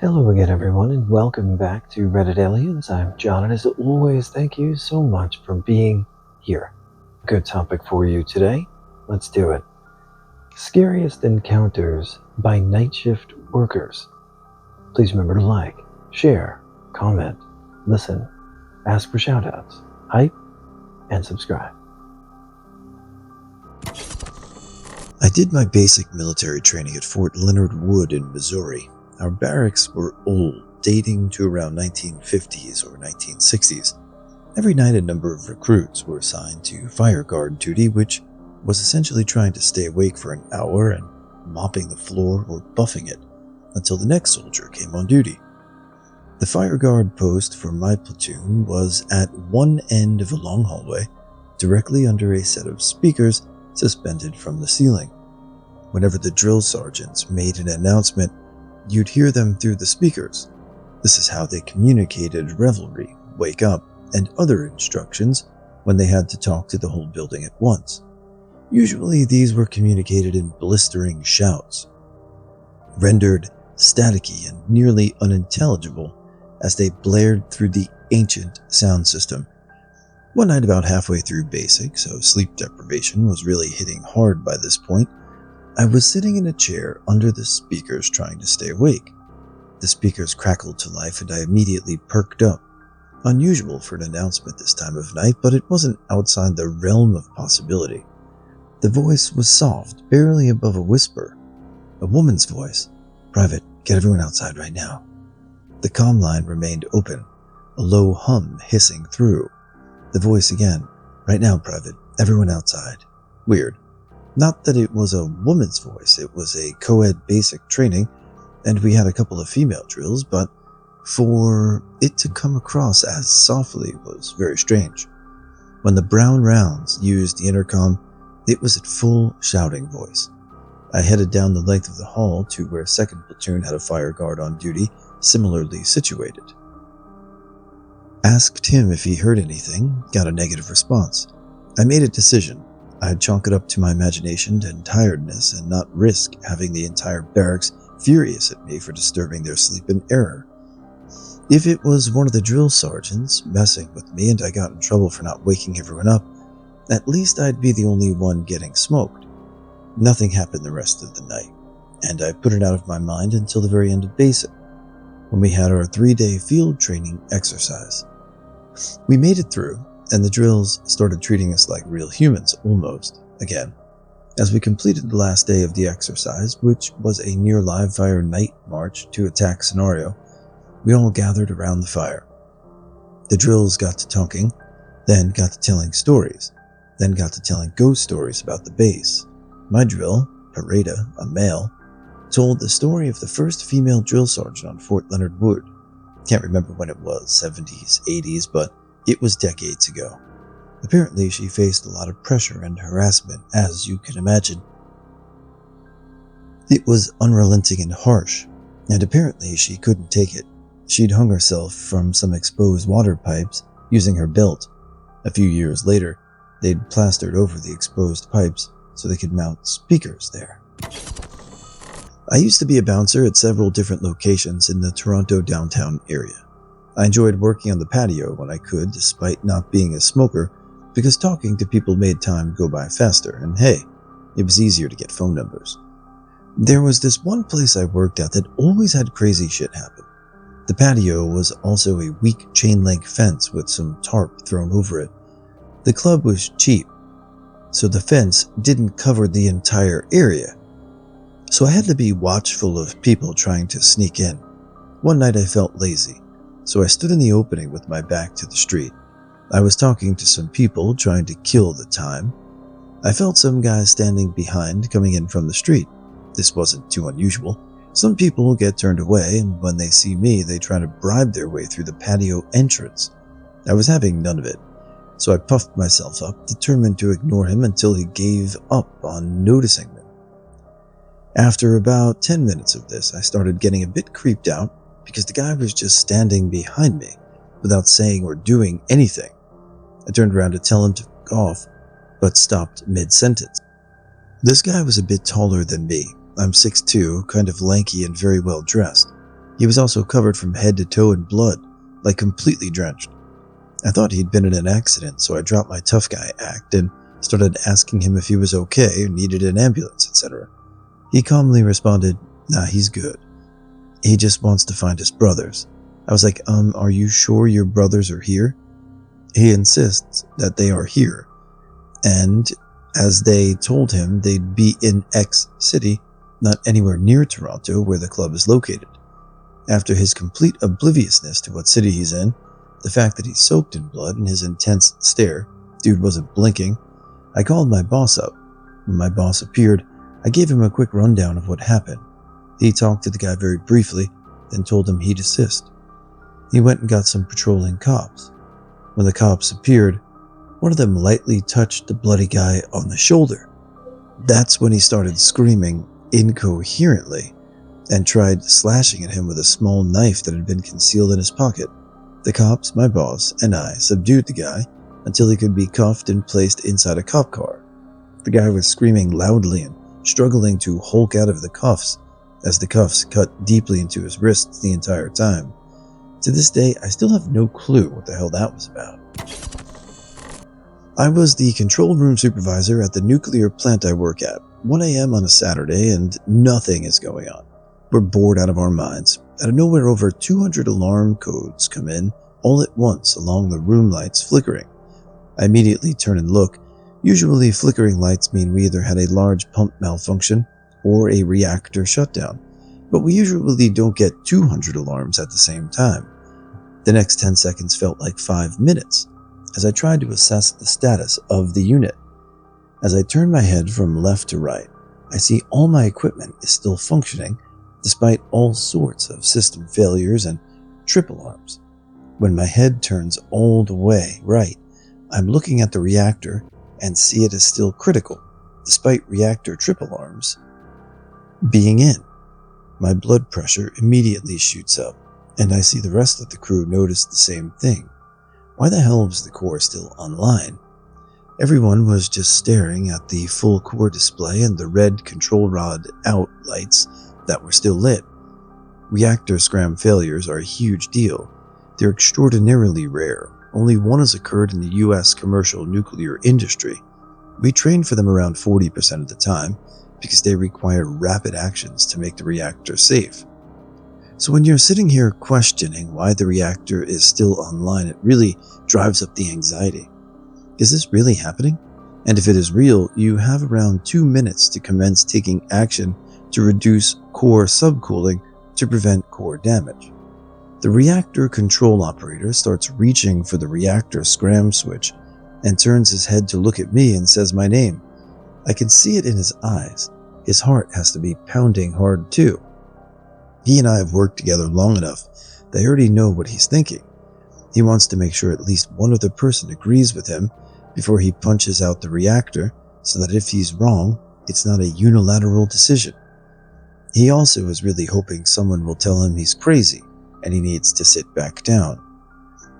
Hello again, everyone, and welcome back to Reddit Aliens. I'm John, and as always, thank you so much for being here. Good topic for you today. Let's do it. Scariest encounters by night shift workers. Please remember to like, share, comment, listen, ask for shoutouts, hype, and subscribe. I did my basic military training at Fort Leonard Wood in Missouri. Our barracks were old, dating to around 1950s or 1960s. Every night a number of recruits were assigned to fire guard duty, which was essentially trying to stay awake for an hour and mopping the floor or buffing it until the next soldier came on duty. The fire guard post for my platoon was at one end of a long hallway, directly under a set of speakers suspended from the ceiling. Whenever the drill sergeants made an announcement, you'd hear them through the speakers. This is how they communicated revelry, wake up, and other instructions when they had to talk to the whole building at once. Usually these were communicated in blistering shouts, rendered staticky and nearly unintelligible as they blared through the ancient sound system. One night about halfway through basic, so sleep deprivation was really hitting hard by this point, I was sitting in a chair under the speakers trying to stay awake. The speakers crackled to life and I immediately perked up. Unusual for an announcement this time of night, but it wasn't outside the realm of possibility. The voice was soft, barely above a whisper. A woman's voice. "Private, get everyone outside right now." The comm line remained open, a low hum hissing through. The voice again. "Right now, Private, everyone outside." Weird. Not that it was a woman's voice, it was a co-ed basic training, and we had a couple of female drills, but for it to come across as softly was very strange. When the brown rounds used the intercom, it was at full shouting voice. I headed down the length of the hall to where 2nd Platoon had a fire guard on duty, similarly situated. Asked him if he heard anything, got a negative response. I made a decision. I'd chalk it up to my imagination and tiredness and not risk having the entire barracks furious at me for disturbing their sleep in error. If it was one of the drill sergeants messing with me and I got in trouble for not waking everyone up, at least I'd be the only one getting smoked. Nothing happened the rest of the night, and I put it out of my mind until the very end of basic, when we had our 3-day field training exercise. We made it through, and the drills started treating us like real humans almost, again. As we completed the last day of the exercise, which was a near live fire night march to attack scenario, we all gathered around the fire. The drills got to talking, then got to telling stories, then got to telling ghost stories about the base. My drill, Pareda, a male, told the story of the first female drill sergeant on Fort Leonard Wood. Can't remember when it was, 70s, 80s, but it was decades ago. Apparently she faced a lot of pressure and harassment, as you can imagine. It was unrelenting and harsh, and apparently she couldn't take it. She'd hung herself from some exposed water pipes using her belt. A few years later, they'd plastered over the exposed pipes so they could mount speakers there. I used to be a bouncer at several different locations in the Toronto downtown area. I enjoyed working on the patio when I could, despite not being a smoker, because talking to people made time go by faster, and hey, it was easier to get phone numbers. There was this one place I worked at that always had crazy shit happen. The patio was also a weak chain-link fence with some tarp thrown over it. The club was cheap, so the fence didn't cover the entire area. So I had to be watchful of people trying to sneak in. One night I felt lazy, so I stood in the opening with my back to the street. I was talking to some people trying to kill the time. I felt some guys standing behind coming in from the street. This wasn't too unusual. Some people get turned away, and when they see me, they try to bribe their way through the patio entrance. I was having none of it, so I puffed myself up, determined to ignore him until he gave up on noticing me. After about 10 minutes of this, I started getting a bit creeped out because the guy was just standing behind me without saying or doing anything. I turned around to tell him to fuck off, but stopped mid-sentence. This guy was a bit taller than me. I'm 6'2", kind of lanky and very well dressed. He was also covered from head to toe in blood, like completely drenched. I thought he'd been in an accident, so I dropped my tough guy act and started asking him if he was okay, needed an ambulance, etc. He calmly responded, "Nah, he's good. He just wants to find his brothers." I was like, are you sure your brothers are here? He insists that they are here, and as they told him they'd be in X city, not anywhere near Toronto where the club is located. After his complete obliviousness to what city he's in, the fact that he's soaked in blood and his intense stare, dude wasn't blinking, I called my boss up. When my boss appeared, I gave him a quick rundown of what happened. He talked to the guy very briefly, then told him he'd assist. He went and got some patrolling cops. When the cops appeared, one of them lightly touched the bloody guy on the shoulder. That's when he started screaming incoherently and tried slashing at him with a small knife that had been concealed in his pocket. The cops, my boss, and I subdued the guy until he could be cuffed and placed inside a cop car. The guy was screaming loudly and struggling to hulk out of the cuffs as the cuffs cut deeply into his wrists the entire time. To this day, I still have no clue what the hell that was about. I was the control room supervisor at the nuclear plant I work at, 1 a.m. on a Saturday, and nothing is going on. We're bored out of our minds. Out of nowhere, over 200 alarm codes come in all at once along the room lights flickering. I immediately turn and look. Usually flickering lights mean we either had a large pump malfunction or a reactor shutdown, but we usually don't get 200 alarms at the same time. The next 10 seconds felt like 5 minutes as I tried to assess the status of the unit. As I turn my head from left to right, I see all my equipment is still functioning despite all sorts of system failures and trip alarms. When my head turns all the way right, I'm looking at the reactor and see it is still critical, despite reactor trip alarms being in. My blood pressure immediately shoots up, and I see the rest of the crew notice the same thing. Why the hell was the core still online? Everyone was just staring at the full core display and the red control rod out lights that were still lit. Reactor scram failures are a huge deal. They're extraordinarily rare. Only one has occurred in the US commercial nuclear industry. We train for them around 40% of the time because they require rapid actions to make the reactor safe. So when you're sitting here questioning why the reactor is still online, it really drives up the anxiety. Is this really happening? And if it is real, you have around 2 minutes to commence taking action to reduce core subcooling to prevent core damage. The reactor control operator starts reaching for the reactor scram switch and turns his head to look at me and says my name. I can see it in his eyes. His heart has to be pounding hard too. He and I have worked together long enough that I already know what he's thinking. He wants to make sure at least one other person agrees with him before he punches out the reactor so that if he's wrong, it's not a unilateral decision. He also is really hoping someone will tell him he's crazy and he needs to sit back down.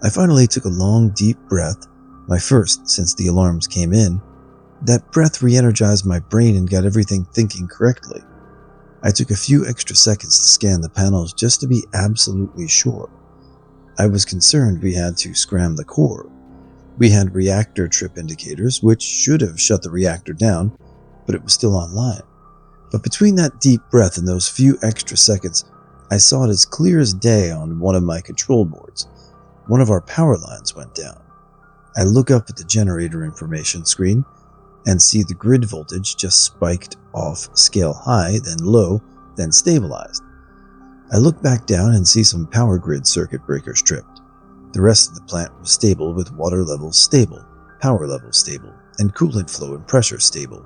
I finally took a long, deep breath, my first since the alarms came in. That breath re-energized my brain and got everything thinking correctly. I took a few extra seconds to scan the panels just to be absolutely sure. I was concerned we had to scram the core. We had reactor trip indicators, which should have shut the reactor down, but it was still online. But between that deep breath and those few extra seconds, I saw it as clear as day on one of my control boards. One of our power lines went down. I look up at the generator information screen and see the grid voltage just spiked off scale high, then low, then stabilized. I look back down and see some power grid circuit breakers tripped. The rest of the plant was stable with water levels stable, power levels stable, and coolant flow and pressure stable.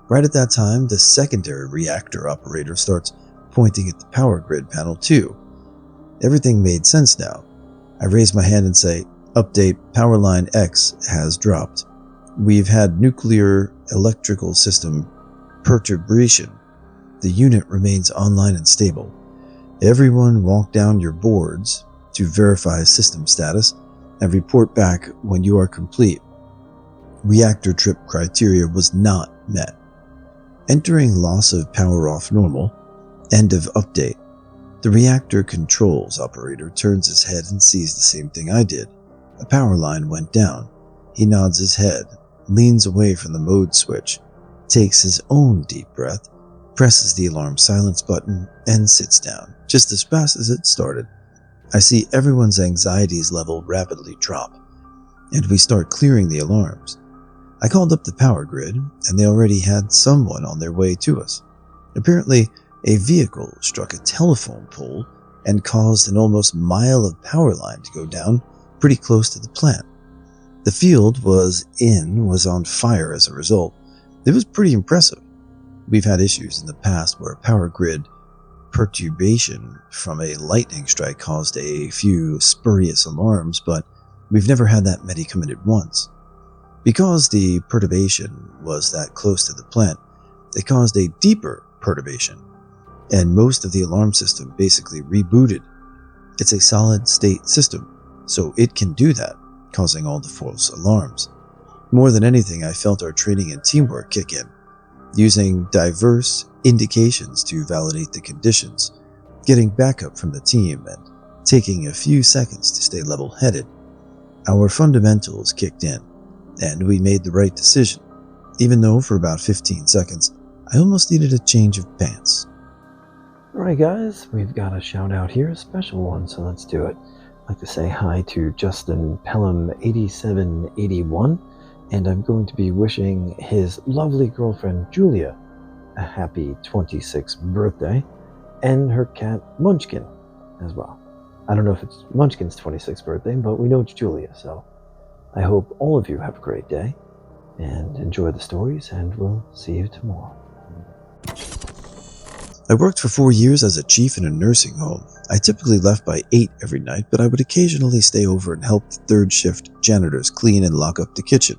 Right at that time, the secondary reactor operator starts pointing at the power grid panel too. Everything made sense now. I raise my hand and say, "Update, power line X has dropped. We've had nuclear electrical system perturbation. The unit remains online and stable. Everyone walk down your boards to verify system status and report back when you are complete. Reactor trip criteria was not met. Entering loss of power off normal. End of update." The reactor controls operator turns his head and sees the same thing I did. A power line went down. He nods his head, leans away from the mode switch, takes his own deep breath, presses the alarm silence button, and sits down, just as fast as it started. I see everyone's anxieties level rapidly drop, and we start clearing the alarms. I called up the power grid, and they already had someone on their way to us. Apparently, a vehicle struck a telephone pole and caused an almost mile of power line to go down pretty close to the plant. The field was on fire as a result. It was pretty impressive. We've had issues in the past where power grid perturbation from a lightning strike caused a few spurious alarms, but we've never had that many come in at once. Because the perturbation was that close to the plant, it caused a deeper perturbation, and most of the alarm system basically rebooted. It's a solid-state system, so it can do that, causing all the false alarms. More than anything, I felt our training and teamwork kick in, using diverse indications to validate the conditions, getting backup from the team, and taking a few seconds to stay level-headed. Our fundamentals kicked in, and we made the right decision, even though for about 15 seconds, I almost needed a change of pants. Alright guys, we've got a shout out here, a special one, so let's do it. I'd like to say hi to Justin Pelham8781, and I'm going to be wishing his lovely girlfriend Julia a happy 26th birthday, and her cat Munchkin as well. I don't know if it's Munchkin's 26th birthday, but we know it's Julia, so I hope all of you have a great day, and enjoy the stories, and we'll see you tomorrow. I worked for 4 years as a chief in a nursing home. I typically left by 8 every night, but I would occasionally stay over and help the third shift janitors clean and lock up the kitchen.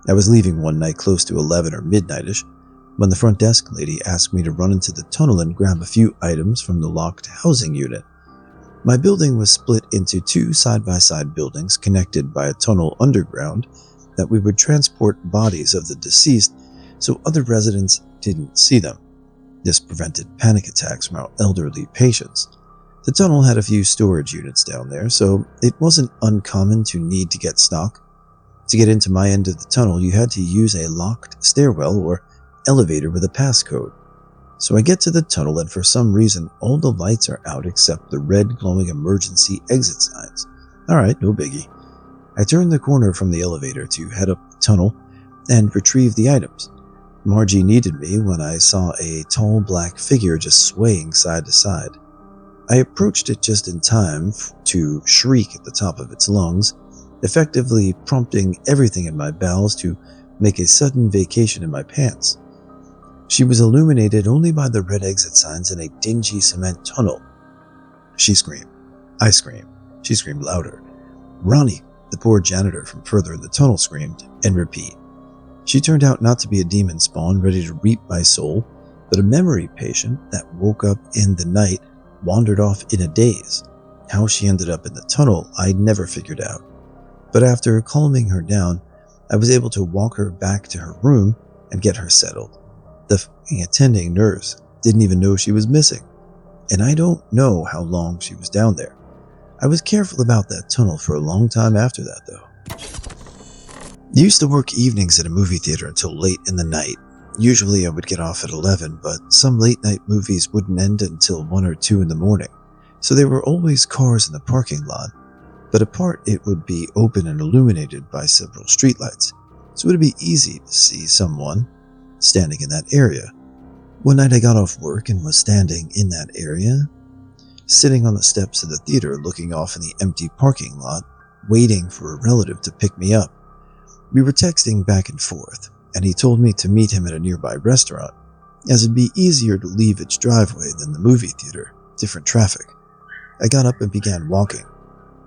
I was leaving one night close to 11 or midnightish when the front desk lady asked me to run into the tunnel and grab a few items from the locked housing unit. My building was split into 2 side-by-side buildings connected by a tunnel underground that we would transport bodies of the deceased so other residents didn't see them. This prevented panic attacks from our elderly patients. The tunnel had a few storage units down there, so it wasn't uncommon to need to get stock. To get into my end of the tunnel, you had to use a locked stairwell or elevator with a passcode. So I get to the tunnel, and for some reason, all the lights are out except the red glowing emergency exit signs. Alright, no biggie. I turn the corner from the elevator to head up the tunnel and retrieve the items. Margie needed me when I saw a tall black figure just swaying side to side. I approached it just in time to shriek at the top of its lungs, effectively prompting everything in my bowels to make a sudden vacation in my pants. She was illuminated only by the red exit signs in a dingy cement tunnel. She screamed. I screamed. She screamed louder. Ronnie, the poor janitor from further in the tunnel, screamed, and repeat. She turned out not to be a demon spawn ready to reap my soul, but a memory patient that woke up in the night, wandered off in a daze. How she ended up in the tunnel, I'd never figured out. But after calming her down, I was able to walk her back to her room and get her settled. The f***ing attending nurse didn't even know she was missing, and I don't know how long she was down there. I was careful about that tunnel for a long time after that, though. I used to work evenings at a movie theater until late in the night. Usually I would get off at 11, but some late night movies wouldn't end until 1 or 2 in the morning, so there were always cars in the parking lot, but apart it would be open and illuminated by several streetlights, so it would be easy to see someone standing in that area. One night I got off work and was standing in that area, sitting on the steps of the theater looking off in the empty parking lot, waiting for a relative to pick me up. We were texting back and forth, and he told me to meet him at a nearby restaurant, as it'd be easier to leave its driveway than the movie theater, different traffic. I got up and began walking.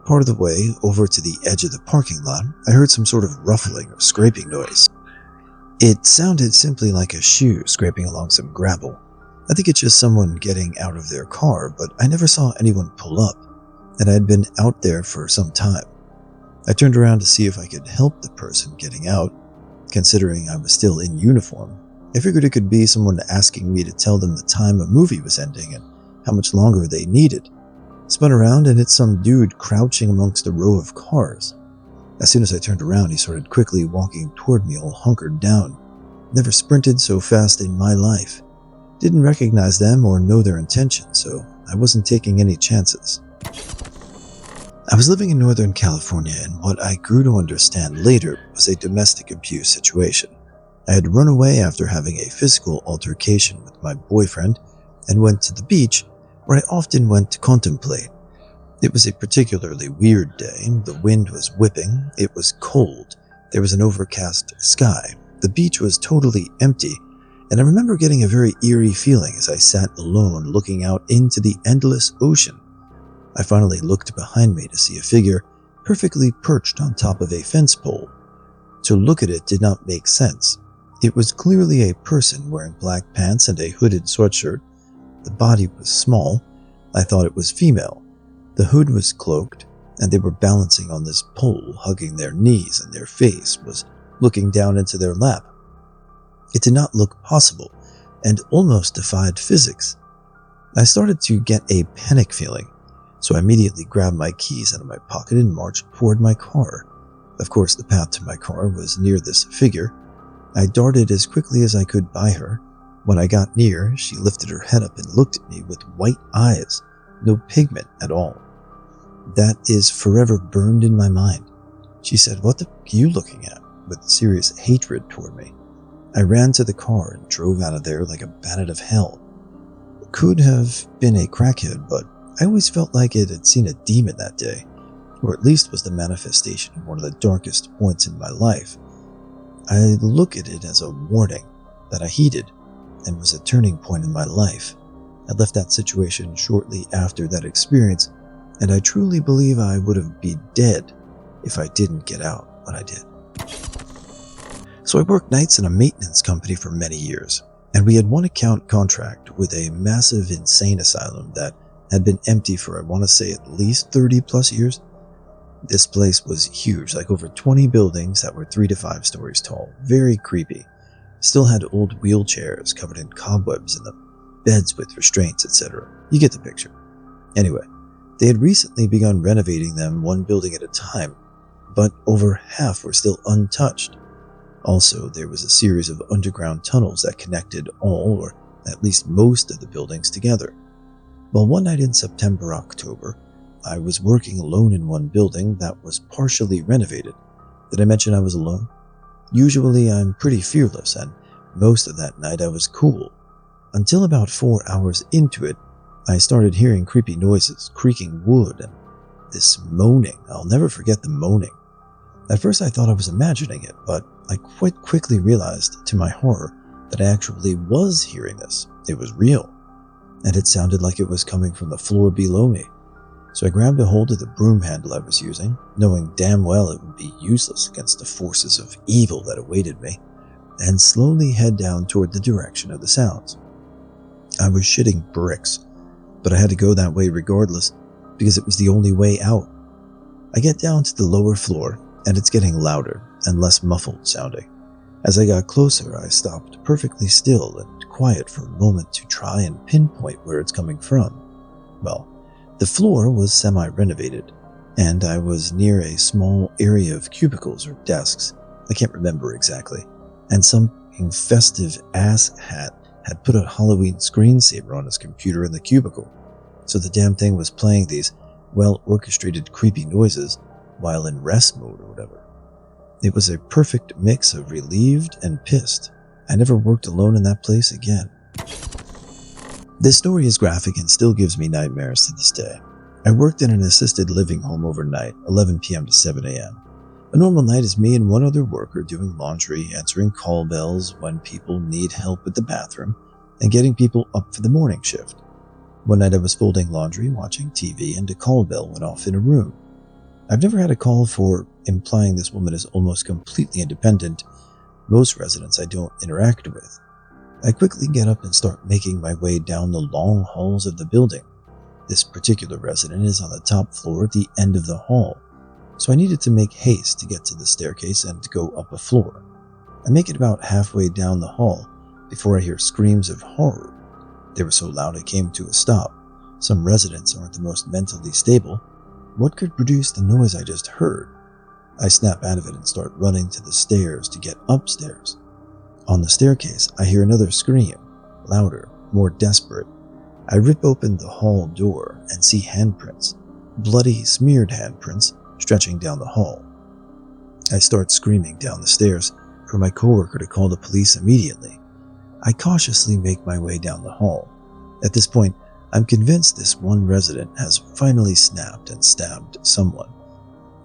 Part of the way over to the edge of the parking lot, I heard some sort of ruffling or scraping noise. It sounded simply like a shoe scraping along some gravel. I think it's just someone getting out of their car, but I never saw anyone pull up, and I had been out there for some time. I turned around to see if I could help the person getting out. Considering I was still in uniform, I figured it could be someone asking me to tell them the time a movie was ending and how much longer they needed. Spun around and hit some dude crouching amongst a row of cars. As soon as I turned around, he started quickly walking toward me, all hunkered down. Never sprinted so fast in my life. Didn't recognize them or know their intentions, so I wasn't taking any chances. I was living in Northern California, and what I grew to understand later was a domestic abuse situation. I had run away after having a physical altercation with my boyfriend and went to the beach, where I often went to contemplate. It was a particularly weird day. The wind was whipping, it was cold, there was an overcast sky, the beach was totally empty, and I remember getting a very eerie feeling as I sat alone looking out into the endless ocean. I finally looked behind me to see a figure perfectly perched on top of a fence pole. To look at it did not make sense. It was clearly a person wearing black pants and a hooded sweatshirt. The body was small. I thought it was female. The hood was cloaked, and they were balancing on this pole, hugging their knees, and their face was looking down into their lap. It did not look possible, and almost defied physics. I started to get a panic feeling, so I immediately grabbed my keys out of my pocket and marched toward my car. Of course, the path to my car was near this figure. I darted as quickly as I could by her. When I got near, she lifted her head up and looked at me with white eyes, no pigment at all. That is forever burned in my mind. She said, "What the f*** are you looking at?" with serious hatred toward me. I ran to the car and drove out of there like a bat out of hell. Could have been a crackhead, but I always felt like it had seen a demon that day, or at least was the manifestation of one of the darkest points in my life. I look at it as a warning that I heeded and was a turning point in my life. I left that situation shortly after that experience, and I truly believe I would have been dead if I didn't get out when I did. So I worked nights in a maintenance company for many years, and we had one account contract with a massive insane asylum that had been empty for, I want to say, at least 30 plus years. This place was huge, like over 20 buildings that were 3 to 5 stories tall, very creepy. Still had old wheelchairs covered in cobwebs and the beds with restraints, etc. You get the picture. Anyway, they had recently begun renovating them one building at a time, but over half were still untouched. Also, there was a series of underground tunnels that connected all, or at least most of the buildings together. Well, one night in September-October, I was working alone in one building that was partially renovated. Did I mention I was alone? Usually I'm pretty fearless, and most of that night I was cool. Until about 4 hours into it, I started hearing creepy noises, creaking wood, and this moaning. I'll never forget the moaning. At first I thought I was imagining it, but I quite quickly realized, to my horror, that I actually was hearing this. It was real, and it sounded like it was coming from the floor below me. So I grabbed a hold of the broom handle I was using, knowing damn well it would be useless against the forces of evil that awaited me, and slowly head down toward the direction of the sounds. I was shitting bricks, but I had to go that way regardless, because it was the only way out. I get down to the lower floor, and it's getting louder and less muffled sounding. As I got closer, I stopped perfectly still and quiet for a moment to try and pinpoint where it's coming from. Well, the floor was semi-renovated, and I was near a small area of cubicles or desks, I can't remember exactly, and some festive ass hat had put a Halloween screensaver on his computer in the cubicle, so the damn thing was playing these well-orchestrated creepy noises while in rest mode or whatever. It was a perfect mix of relieved and pissed. I never worked alone in that place again. This story is graphic and still gives me nightmares to this day. I worked in an assisted living home overnight, 11 p.m. to 7 a.m. A normal night is me and one other worker doing laundry, answering call bells when people need help with the bathroom, and getting people up for the morning shift. One night I was folding laundry, watching TV, and a call bell went off in a room. I've never had a call for implying this woman is almost completely independent. Most residents I don't interact with. I quickly get up and start making my way down the long halls of the building. This particular resident is on the top floor at the end of the hall, so I needed to make haste to get to the staircase and to go up a floor. I make it about halfway down the hall before I hear screams of horror. They were so loud I came to a stop. Some residents aren't the most mentally stable. What could produce the noise I just heard? I snap out of it and start running to the stairs to get upstairs. On the staircase, I hear another scream, louder, more desperate. I rip open the hall door and see handprints, bloody, smeared handprints, stretching down the hall. I start screaming down the stairs for my coworker to call the police immediately. I cautiously make my way down the hall. At this point, I'm convinced this one resident has finally snapped and stabbed someone.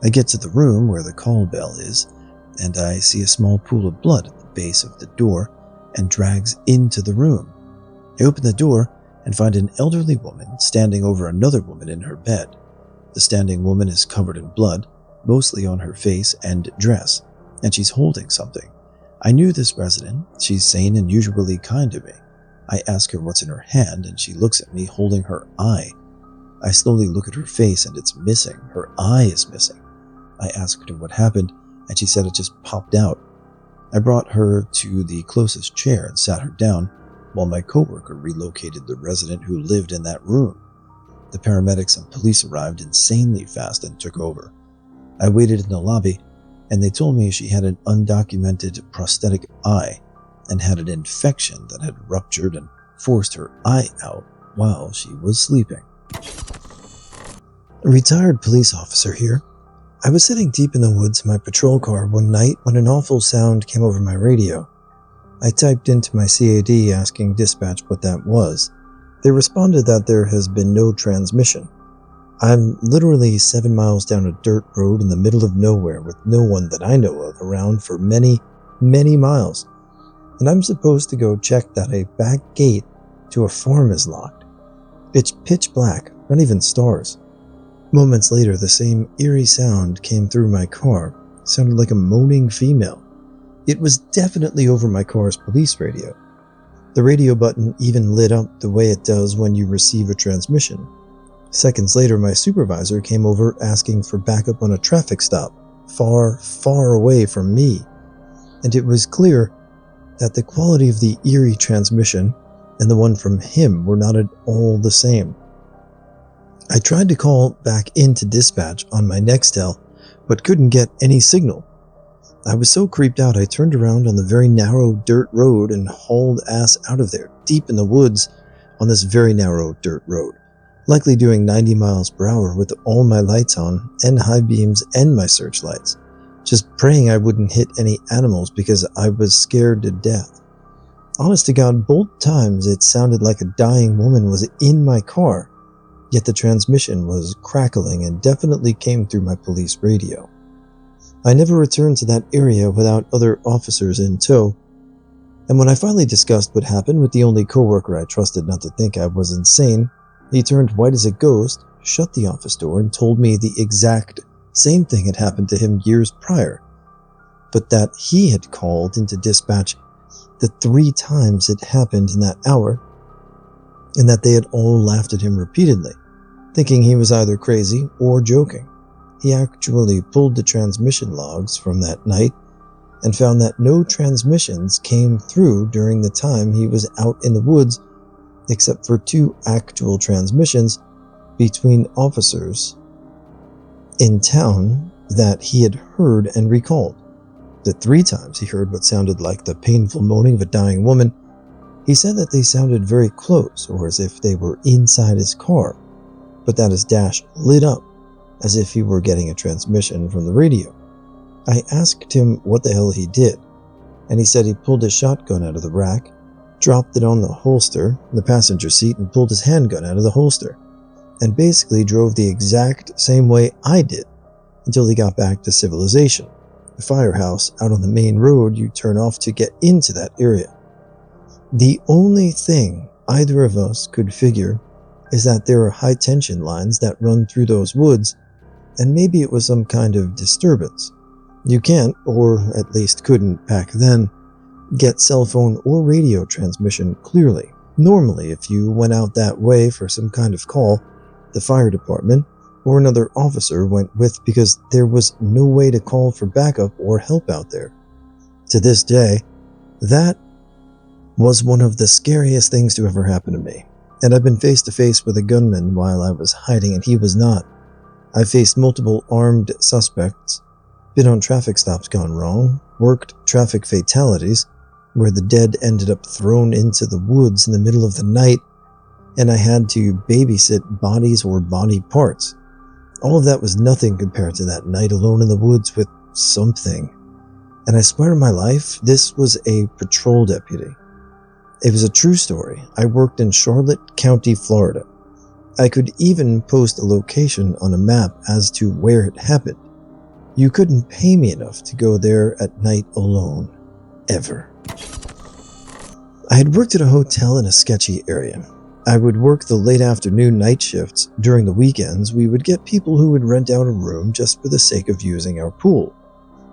I get to the room where the call bell is, and I see a small pool of blood at the base of the door and drags into the room. I open the door and find an elderly woman standing over another woman in her bed. The standing woman is covered in blood, mostly on her face and dress, and she's holding something. I knew this resident. She's sane and usually kind to me. I ask her what's in her hand, and she looks at me holding her eye. I slowly look at her face, and it's missing. Her eye is missing. I asked her what happened, and she said it just popped out. I brought her to the closest chair and sat her down, while my coworker relocated the resident who lived in that room. The paramedics and police arrived insanely fast and took over. I waited in the lobby, and they told me she had an undocumented prosthetic eye and had an infection that had ruptured and forced her eye out while she was sleeping. A retired police officer here. I was sitting deep in the woods in my patrol car one night when an awful sound came over my radio. I typed into my CAD asking dispatch what that was. They responded that there has been no transmission. I'm literally 7 miles down a dirt road in the middle of nowhere with no one that I know of around for many, many miles. And I'm supposed to go check that a back gate to a farm is locked. It's pitch black, not even stars. Moments later, the same eerie sound came through my car. It sounded like a moaning female. It was definitely over my car's police radio. The radio button even lit up the way it does when you receive a transmission. Seconds later, my supervisor came over asking for backup on a traffic stop, far, far away from me. And it was clear that the quality of the eerie transmission and the one from him were not at all the same. I tried to call back into dispatch on my Nextel, but couldn't get any signal. I was so creeped out I turned around on the very narrow dirt road and hauled ass out of there, deep in the woods on this very narrow dirt road, likely doing 90 miles per hour with all my lights on and high beams and my searchlights, just praying I wouldn't hit any animals because I was scared to death. Honest to God, both times it sounded like a dying woman was in my car, yet the transmission was crackling and definitely came through my police radio. I never returned to that area without other officers in tow, and when I finally discussed what happened with the only coworker I trusted not to think I was insane, he turned white as a ghost, shut the office door, and told me the exact same thing had happened to him years prior, but that he had called into dispatch the 3 times it happened in that hour, and that they had all laughed at him repeatedly, thinking he was either crazy or joking. He actually pulled the transmission logs from that night and found that no transmissions came through during the time he was out in the woods, except for 2 actual transmissions between officers in town that he had heard and recalled. The 3 times he heard what sounded like the painful moaning of a dying woman, he said that they sounded very close, or as if they were inside his car, but that his dash lit up as if he were getting a transmission from the radio. I asked him what the hell he did, and he said he pulled his shotgun out of the rack, dropped it on the holster in the passenger seat, and pulled his handgun out of the holster, and basically drove the exact same way I did until he got back to civilization, the firehouse out on the main road you turn off to get into that area. The only thing either of us could figure is that there are high tension lines that run through those woods, and maybe it was some kind of disturbance. You can't, or at least couldn't back then, get cell phone or radio transmission clearly. Normally, if you went out that way for some kind of call, the fire department or another officer went with because there was no way to call for backup or help out there. To this day, that was one of the scariest things to ever happen to me. And I've been face to face with a gunman while I was hiding and he was not. I faced multiple armed suspects, been on traffic stops gone wrong, worked traffic fatalities, where the dead ended up thrown into the woods in the middle of the night, and I had to babysit bodies or body parts. All of that was nothing compared to that night alone in the woods with something. And I swear on my life, this was a patrol deputy. It was a true story. I worked in Charlotte County, Florida. I could even post a location on a map as to where it happened. You couldn't pay me enough to go there at night alone. Ever. I had worked at a hotel in a sketchy area. I would work the late afternoon night shifts. During the weekends, we would get people who would rent out a room just for the sake of using our pool.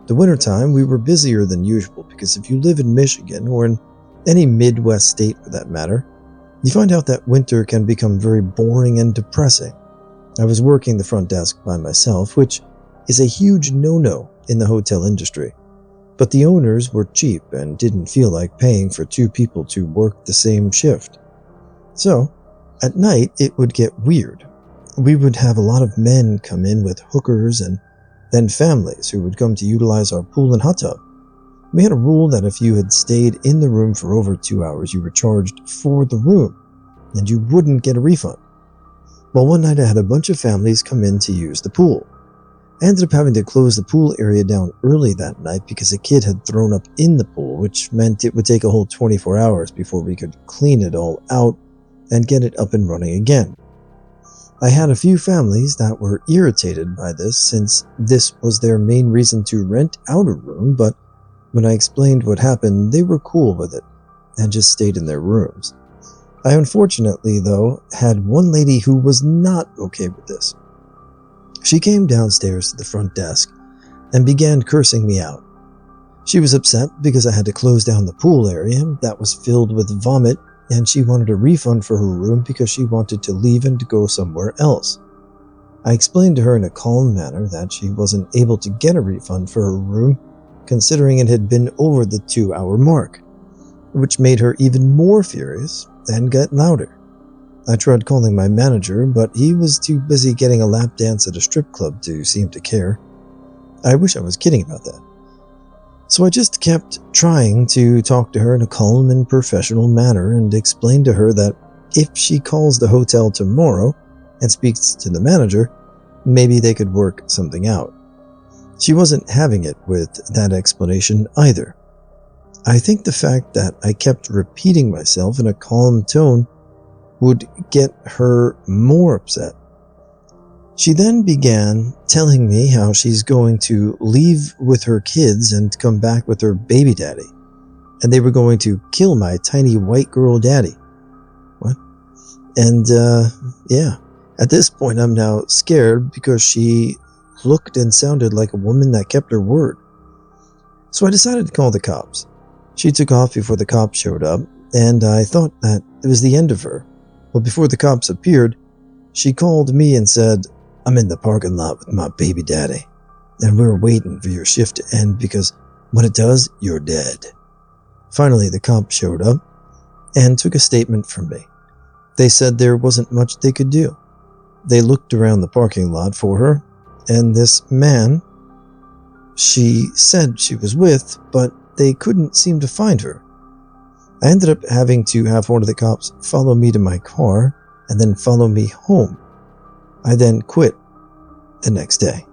The wintertime, we were busier than usual because if you live in Michigan, or in any Midwest state for that matter, you find out that winter can become very boring and depressing. I was working the front desk by myself, which is a huge no-no in the hotel industry. But the owners were cheap and didn't feel like paying for two people to work the same shift. So, at night, it would get weird. We would have a lot of men come in with hookers and then families who would come to utilize our pool and hot tub. We had a rule that if you had stayed in the room for over 2 hours, you were charged for the room, and you wouldn't get a refund. Well, one night I had a bunch of families come in to use the pool. I ended up having to close the pool area down early that night because a kid had thrown up in the pool, which meant it would take a whole 24 hours before we could clean it all out and get it up and running again. I had a few families that were irritated by this since this was their main reason to rent out a room, but when I explained what happened, they were cool with it and just stayed in their rooms. I unfortunately, though, had one lady who was not okay with this. She came downstairs to the front desk and began cursing me out. She was upset because I had to close down the pool area that was filled with vomit, and she wanted a refund for her room because she wanted to leave and to go somewhere else. I explained to her in a calm manner that she wasn't able to get a refund for her room considering it had been over the 2-hour mark, which made her even more furious and got louder. I tried calling my manager, but he was too busy getting a lap dance at a strip club to seem to care. I wish I was kidding about that. So I just kept trying to talk to her in a calm and professional manner and explained to her that if she calls the hotel tomorrow and speaks to the manager, maybe they could work something out. She wasn't having it with that explanation either. I think the fact that I kept repeating myself in a calm tone would get her more upset. She then began telling me how she's going to leave with her kids and come back with her baby daddy, and they were going to kill my tiny white girl daddy. What? And, yeah. At this point, I'm now scared because she looked and sounded like a woman that kept her word. So I decided to call the cops. She took off before the cops showed up, and I thought that it was the end of her. Well, before the cops appeared, she called me and said, "I'm in the parking lot with my baby daddy, and we're waiting for your shift to end because when it does, you're dead." Finally, the cops showed up and took a statement from me. They said there wasn't much they could do. They looked around the parking lot for her, and this man she said she was with, but they couldn't seem to find her. I ended up having to have one of the cops follow me to my car and then follow me home. I then quit the next day.